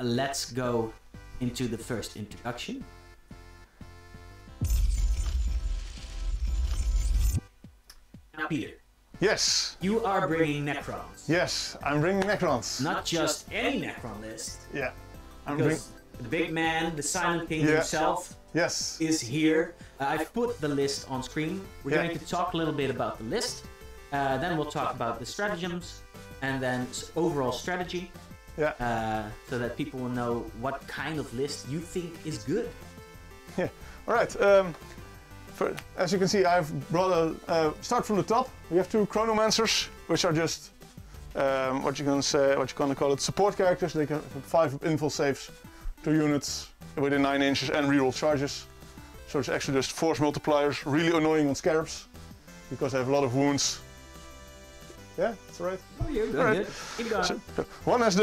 Let's go into the first introduction. Now, Pieter. Yes. You are bringing Necrons. Yes, I'm bringing Necrons. Not just any Necron list. Yeah. Because the big man, the Silent King himself, is here. I've put the list on screen. We're going to talk a little bit about the list. Then we'll talk about the stratagems and then overall strategy. Yeah. So that people will know what kind of list you think is good. Yeah. All right. As you can see, I've brought a start from the top. We have two Chronomancers, which are just what you gonna call it, support characters. They can have 5 invul saves, 2 units within 9 inches, and reroll charges. So it's actually just force multipliers. Really annoying on scarabs because they have a lot of wounds. Yeah, that's right. Oh, you're good. Good. Keep going. So, one is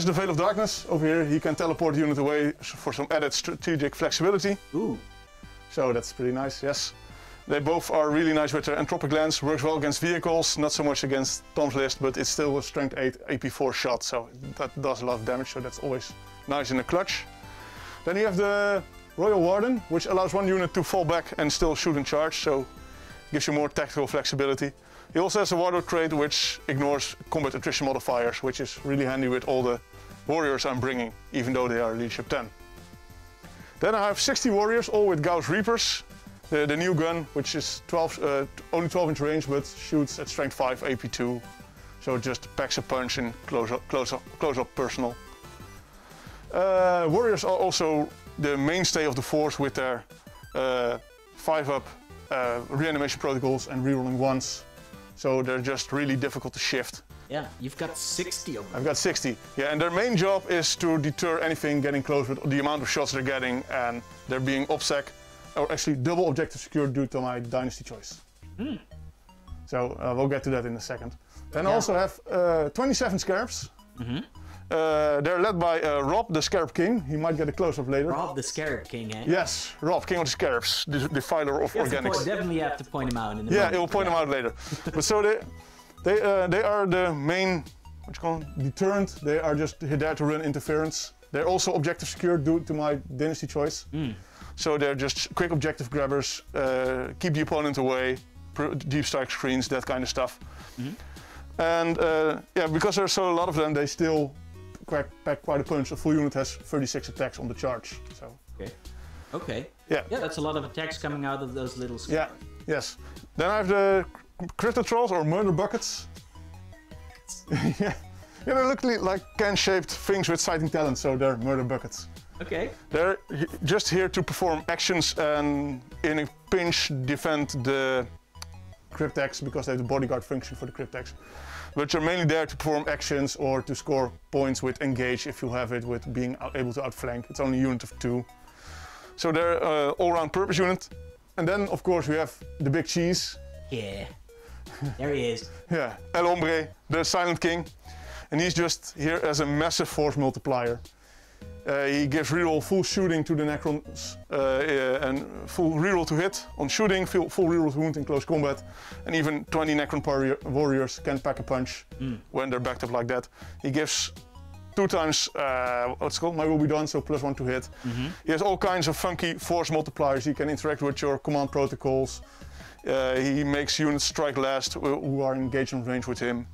the Veil of Darkness over here. He can teleport the unit away for some added strategic flexibility. Ooh. So that's pretty nice, yes. They both are really nice with their Entropic Lance, works well against vehicles, not so much against Tom's list, but it's still a strength 8 AP4 shot, so that does a lot of damage, so that's always nice in a clutch. Then you have the Royal Warden, which allows 1 unit to fall back and still shoot and charge, so gives you more tactical flexibility. He also has a Wardrobe Crate, which ignores combat attrition modifiers, which is really handy with all the warriors I'm bringing, even though they are leadership 10. Then I have 60 warriors, all with Gauss Reapers. The new gun, which is only 12 inch range, but shoots at strength 5, AP2. So it just packs a punch in close up personal. Warriors are also the mainstay of the force with their 5-up reanimation protocols and rerolling ones. So they're just really difficult to shift. Yeah, you've got 60 of them. I've got 60, yeah, and their main job is to deter anything getting close with the amount of shots they're getting, and they're being OBSEC, or actually double objective secured due to my dynasty choice. Mm. So we'll get to that in a second. Then I also have 27 Scarabs. Mm-hmm. They're led by Rob, the Scarab King. He might get a close-up later. Rob, the Scarab King, eh? Yes, Rob, King of the Scarabs, the filer of organics. Definitely have to point him out in the Yeah, moment. it will point him out later. But so they are the main, deterrent. They are just there to run interference. They're also objective secured due to my dynasty choice. Mm. So they're just quick objective grabbers, keep the opponent away, deep strike screens, that kind of stuff. Mm-hmm. And yeah, because there's a lot of them, they still pack quite a punch. A full unit has 36 attacks on the charge. So. Okay. Okay. Yeah. Yeah, that's a lot of attacks coming out of those little. Yeah. Yes. Then I have the Crypto Trolls or Murder Buckets. Yeah. Yeah, they look like can-shaped things with sighting talent, so they're Murder Buckets. Okay. They're just here to perform actions and in a pinch defend the Cryptex because they have the bodyguard function for the Cryptex. But you're mainly there to perform actions or to score points with engage if you have it with being able to outflank. It's only a unit of 2. So they're all-round purpose unit. And then of course we have the big cheese. Yeah. There he is. Yeah, El Hombre, the Silent King. And he's just here as a massive force multiplier. He gives reroll full shooting to the Necrons and full reroll to hit on shooting, full reroll to wound in close combat, and even 20 Necron warriors can pack a punch when they're backed up like that. He gives 2 times what's called My Will Be Done, so +1 to hit. Mm-hmm. He has all kinds of funky force multipliers. He can interact with your command protocols. He makes units strike last who are engaged in range with him.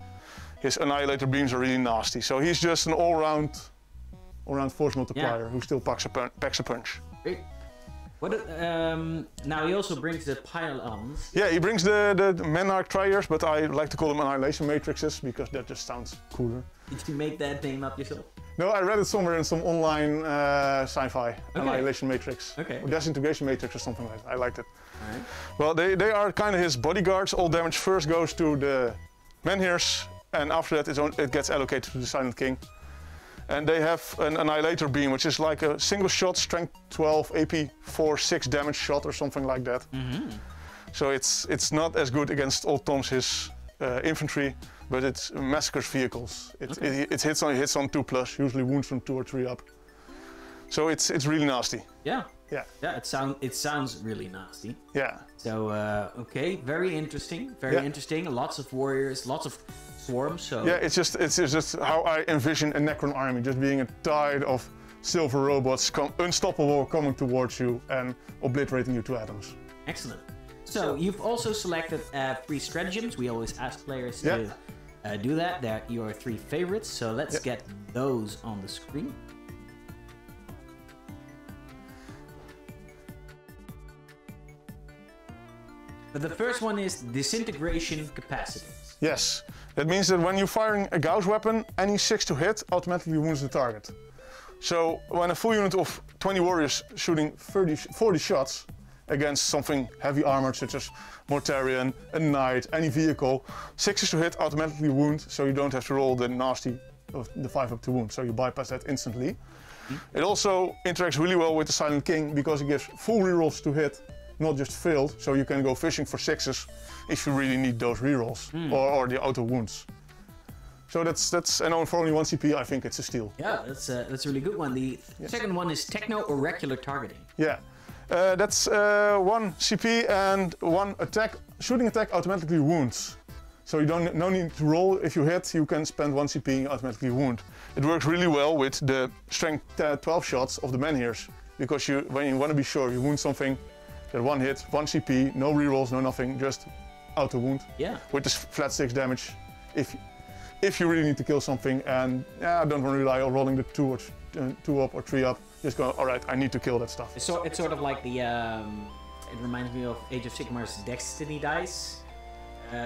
His Annihilator beams are really nasty, so he's just an all-round force multiplier who still packs a punch. Great. What? Now he also brings the pile-ons. Yeah, he brings the Menarch Triers, but I like to call them Annihilation Matrices because that just sounds cooler. Did you make that name up yourself? No, I read it somewhere in some online sci-fi. Annihilation Matrix. Okay. Or Disintegration Matrix or something like that. I liked it. All right. Well, they are kind of his bodyguards. All damage first goes to the Menhirs, and after that it gets allocated to the Silent King. And they have an Annihilator beam, which is like a single shot, strength 12, AP 4, 6 damage shot or something like that. Mm-hmm. So it's not as good against Old Tom's infantry, but it massacres vehicles. It hits on 2+, usually wounds from 2 or 3 up. So it's really nasty. Yeah. Yeah. Yeah. It sounds really nasty. Yeah. So okay, very interesting. Very interesting. Lots of warriors, lots of swarm. So yeah, it's just how I envision a Necron army, just being a tide of silver robots, unstoppable, coming towards you and obliterating you to atoms. Excellent. So you've also selected 3 stratagems. We always ask players to do that. They're your 3 favorites. So let's get those on the screen. But the first one is Disintegration Capacity. Yes, that means that when you're firing a Gauss weapon, any 6 to hit automatically wounds the target. So when a full unit of 20 warriors shooting 40 shots against something heavy armored such as Mortarion, a knight, any vehicle, 6 to hit automatically wound, so you don't have to roll the nasty of the 5 up to wound, so you bypass that instantly. It also interacts really well with the Silent King because it gives full rerolls to hit, not just failed, so you can go fishing for 6s if you really need those rerolls or the auto wounds. So that's and for only 1 CP, I think it's a steal. Yeah, that's a really good one. The second one is Techno-Oracular Targeting. Yeah, that's 1 CP and 1 attack. Shooting attack automatically wounds. So you no need to roll. If you hit, you can spend 1 CP and automatically wound. It works really well with the strength 12 shots of the Menhirs, because when you want to be sure you wound something, get 1 hit, 1 CP, no rerolls, no nothing, just auto wound. Yeah. With this flat 6 damage, if you really need to kill something, and don't want to rely on rolling the 2 up or 3 up. Just go, all right, I need to kill that stuff. It's sort of like the. It reminds me of Age of Sigmar's Destiny dice,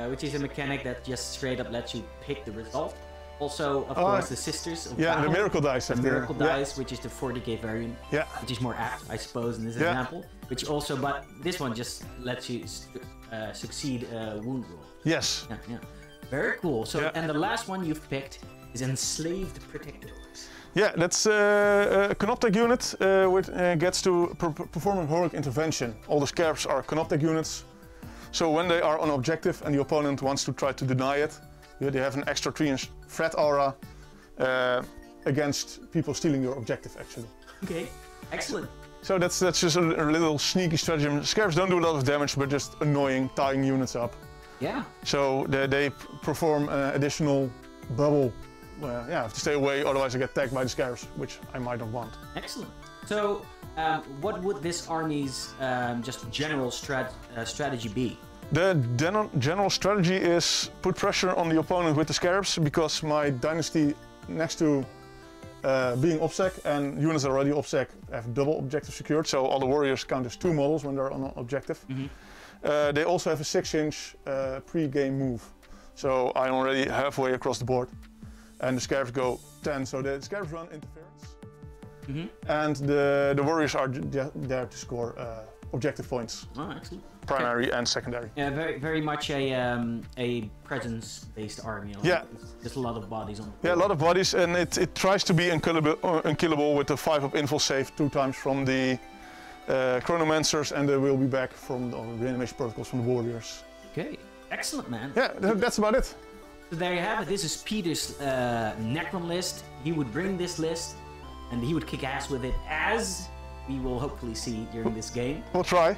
which is a mechanic that just straight up lets you pick the result. Also, of course, the Sisters of Battle, the Miracle Dice. The Miracle Dice, which is the 40k variant, which is more apt, I suppose, in this example. Which also, but this one just lets you succeed a wound roll. Yes. Yeah. Very cool. So, and the last one you've picked is Enslaved Protectors. Yeah, that's a Canoptech unit which gets to perform a heroic intervention. All the Scarabs are Canoptech units. So when they are on objective and the opponent wants to try to deny it, they have an extra 3-inch threat aura against people stealing your objective, actually. Okay, excellent. So that's just a little sneaky stratagem. Scarabs don't do a lot of damage, but just annoying, tying units up. Yeah. So they perform additional bubble. To stay away, otherwise I get tagged by the Scarabs, which I might not want. Excellent. So, what would this army's just general strategy be? The general strategy is put pressure on the opponent with the Scarabs, because my dynasty, next to being OBSEC and units that are already OBSEC, have double objective secured, so all the warriors count as 2 models when they're on an objective. They also have a 6-inch pre-game move, so I'm already halfway across the board. And the Scarabs go 10, so the Scarabs run interference. And the warriors are there to score objective points. Oh, excellent. Primary and secondary. Yeah, very much a presence-based army. Just a lot of bodies on the board. Yeah, a lot of bodies, and it tries to be unkillable with the 5-up info save 2 times from the Chronomancers, and they will be back from the reanimation protocols from the warriors. Okay, excellent, man. Yeah, that's about it. So there you have it. This is Pieter's Necron list. He would bring this list, and he would kick ass with it, as we will hopefully see during this game. We'll try.